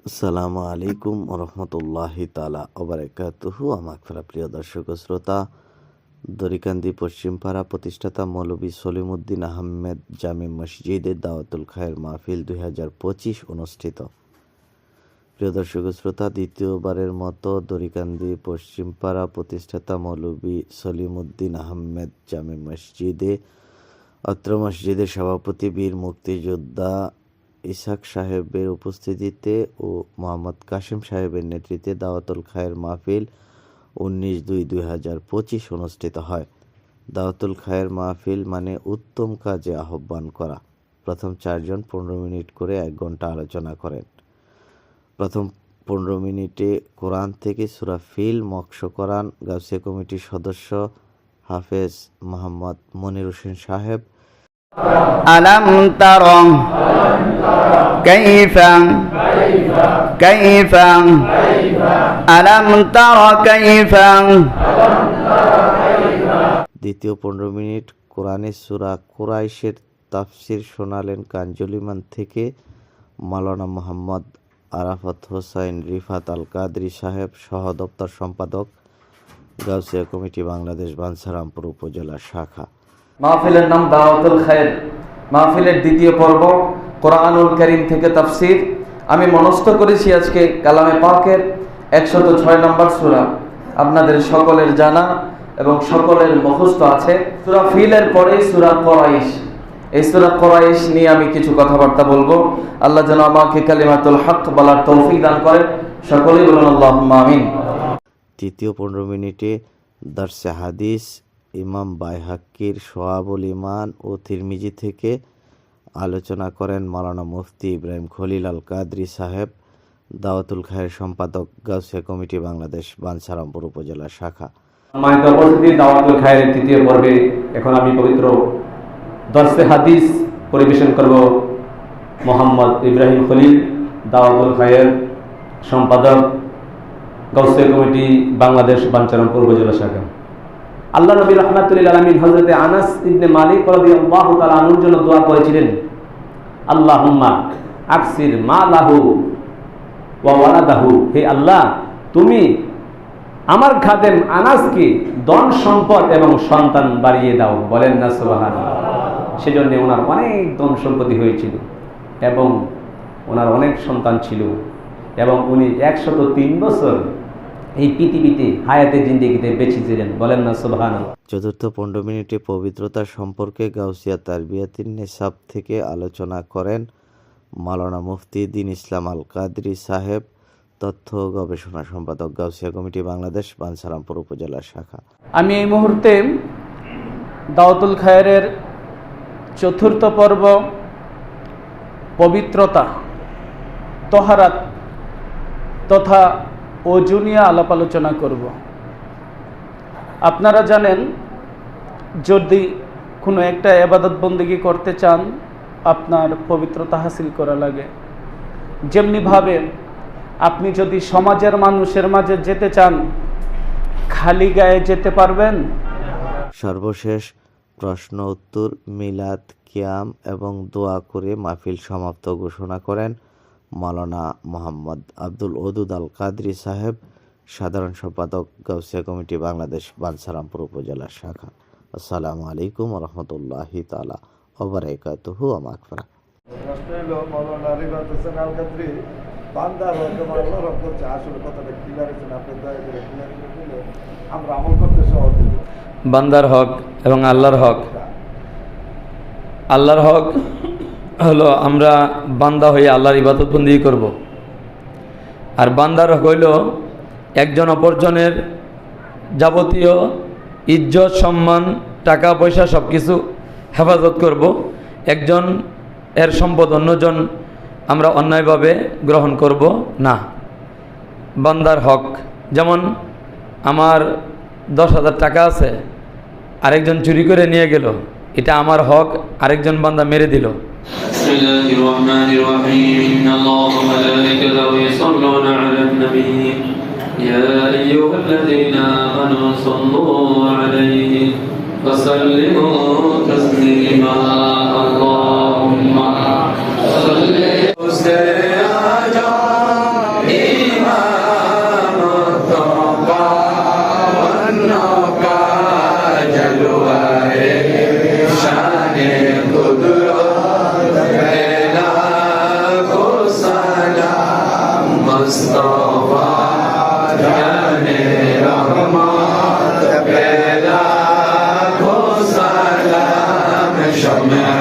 আসসালামু আলাইকুম রহমতুল্লাহি তাআলা ওয়া বারাকাতুহু। আমার প্রিয় দর্শক ও শ্রোতা, দরিকান্দি পশ্চিমপাড়া প্রতিষ্ঠাতা মৌলভী সলিমুদ্দিন আহমেদ জামে মসজিদে দাওয়াতুল খায়ের মাহফিল 2025 অনুষ্ঠিত। প্রিয় দর্শক ও শ্রোতা, দ্বিতীয়বারের মতো দরিকান্দি পশ্চিমপাড়া প্রতিষ্ঠাতা মৌলভী সলিমুদ্দিন আহমেদ জামে মসজিদে অত্র মসজিদের সভাপতি বীর মুক্তিযোদ্ধা ইসাক সাহেবের উপস্থিতিতে ও মোহাম্মদ কাসিম সাহেবের নেতৃত্বে দাওয়াতুল খায়ের মাহফিল 19/2/2025 অনুষ্ঠিত হয়। দাওয়াতুল খায়ের মাহফিল মানে উত্তম কাজে আহ্বান করা। প্রথম 4 জন 15 মিনিট করে 1 ঘন্টা আলোচনা করেন। প্রথম 15 মিনিটে কোরআন থেকে সূরা ফিল মক্স কোরআন গাউসিয়া কমিটির সদস্য হাফেজ মোহাম্মদ মনির হোসেন সাহেব আলাম তারা কাইফা কাইফা আলাম তারা কাইফা। দ্বিতীয় 15 মিনিট কোরআনের সূরা কুরাইশের তাফসির শোনালেন কাঞ্জলিমান থেকে মাওলানা মোহাম্মদ আরাফাত হোসাইন রিফাত আল কাদরি সাহেব, সহ দপ্তর সম্পাদক, গাউসিয়া কমিটি বাংলাদেশ, বাঞ্ছারামপুর উপজেলা শাখা। মাহফিলের নাম দাওয়াতুল খায়ের। মাহফিলের দ্বিতীয় পর্ব কোরআনুল কারীম থেকে তাফসির। আমি মনস্থ করেছি আজকে কালামে পাকের 106 নম্বর সূরা, আপনাদের সকলের জানা এবং সকলের মুখস্থ আছে। সূরা ফিলের পরে সূরা কুরাইশ, এই সূরা কুরাইশ নিয়ে আমি কিছু কথাবার্তা বলবো। আল্লাহ যেন আমাকে কালিমাতুল হক বলার তৌফিক দান করেন। সকলেই বলুন আল্লাহুম্মা আমিন। তৃতীয় 15 মিনিটে দারসে হাদিস ইমাম বাইহাক্কির সোয়াবুল ইমান ও তিরমিজি থেকে আলোচনা করেন মাওলানা মুফতি ইব্রাহিম খলিল আল কাদরি সাহেব, দাওয়াতুল খায়ের সম্পাদক, গাউসিয়া কমিটি বাংলাদেশ, বাঞ্ছারামপুর উপজেলা শাখা। সম্মানিত উপস্থিতি, দাওয়াতুল খায়ের তৃতীয় পর্বে এখন আমি পবিত্র দরসে হাদিস পরিবেশন করব। মোহাম্মদ ইব্রাহিম খলিল, দাওয়াতুল খায়ের সম্পাদক, গাউসিয়া কমিটি বাংলাদেশ, বাঞ্ছারামপুর উপজেলা শাখা। আল্লাহ নবী রাহমাতুল্লিল আলামিন হযরতে আনাস ইবনে মালিক রাদিয়াল্লাহু তাআলা আনহুর জন্য দোয়া করেছিলেন, আল্লাহুম্মা আকসির মালাহু ওয়া ওয়ালাদাহু। হে আল্লাহ, তুমি আমার খাদেম আনাসকে ধন সম্পদ এবং সন্তান বাড়িয়ে দাও। বলেন না সুবহানাল্লাহ। সেজন্য ওনার অনেক ধন সম্পত্তি হয়েছিল এবং ওনার অনেক সন্তান ছিল এবং উনি 103 বছর এই পৃথিবীতে হায়াতে জিন্দেগিতে বেঁচে ছিলেন। বলেন না সুবহানাল্লাহ। চতুর্থ 15 মিনিটে পবিত্রতা সম্পর্কে গাউসিয়া তারবিয়াতুন নিসাব থেকে আলোচনা করেন মাওলানা মুফতি দ্বীন ইসলাম আল কাদরি সাহেব, তথ্য ও গবেষণা সম্পাদক, গাউসিয়া কমিটি বাংলাদেশ, বাঞ্ছারামপুর উপজেলা শাখা। আমি এই মুহূর্তে দাওয়াতুল খায়ের চতুর্থ পর্ব পবিত্রতা, তহারাত তথা ওযু নিয়ে আলাপ আলোচনা করব। আপনারা জানেন, যদি কোনো একটা ইবাদত বন্দেগী করতে চান আপনার পবিত্রতা হাসিল করা লাগে। যেমনিভাবে আপনি যদি সমাজের মানুষের মাঝে যেতে চান খালি গায়ে যেতে পারবেন? সর্বশেষ প্রশ্ন উত্তর, মিলাদ, কিয়াম এবং দোয়া করে মাহফিল সমাপ্ত ঘোষণা করেন মাওলানা মোহাম্মদ আব্দুল ওদুদ আল কাদরি সাহেব, সাধারণ সম্পাদক, গাউসিয়া কমিটি বাংলাদেশ, বাঞ্ছারামপুর উপজেলা শাখা। আসসালামু আলাইকুম রহমতুল্লাহি তাআলা ওয়া বারাকাতুহু। আমাকফিরা। প্রশ্ন হলো মাওলানা রিফাত হোসেন আল কাদরি বান্দার হক এবং আল্লাহর হক করছে, আসলে কথাটা ক্লিয়ার হয়েছে, আপনি দয়া করে ক্লিয়ার করে দিলে আমরা আমল করতে সহজ হবে। বান্দার হক এবং আল্লাহর হক। আল্লাহর হক হলো আমরা বান্দা হয়ে আল্লাহর ইবাদত বন্দেগী করব, আর বান্দার হক হইল একজন অপরজনের যাবতীয় ইজ্জত, সম্মান, টাকা পয়সা সব কিছু হেফাজত করব। একজন এর সম্পদ অন্যজন আমরা অন্যায়ভাবে গ্রহণ করব না। বান্দার হক যেমন আমার 10,000 টাকা আছে, আরেকজন চুরি করে নিয়ে গেল, এটা আমার হক, আরেকজন বান্দা মেরে দিল। বিসমিল্লাহির রহমানির রহিম। ইন্নাল্লাহা ওয়া মালাইকাতাহু ইউসাল্লুনা আলান নবী ইয়া আইয়ুহাল্লাযীনা আমানু সাল্লু আলাইহি ওয়া সাল্লিমু তাসলিমা। আল্লাহুম্মা সাল্লি ওয়া সাল্লিম شرمها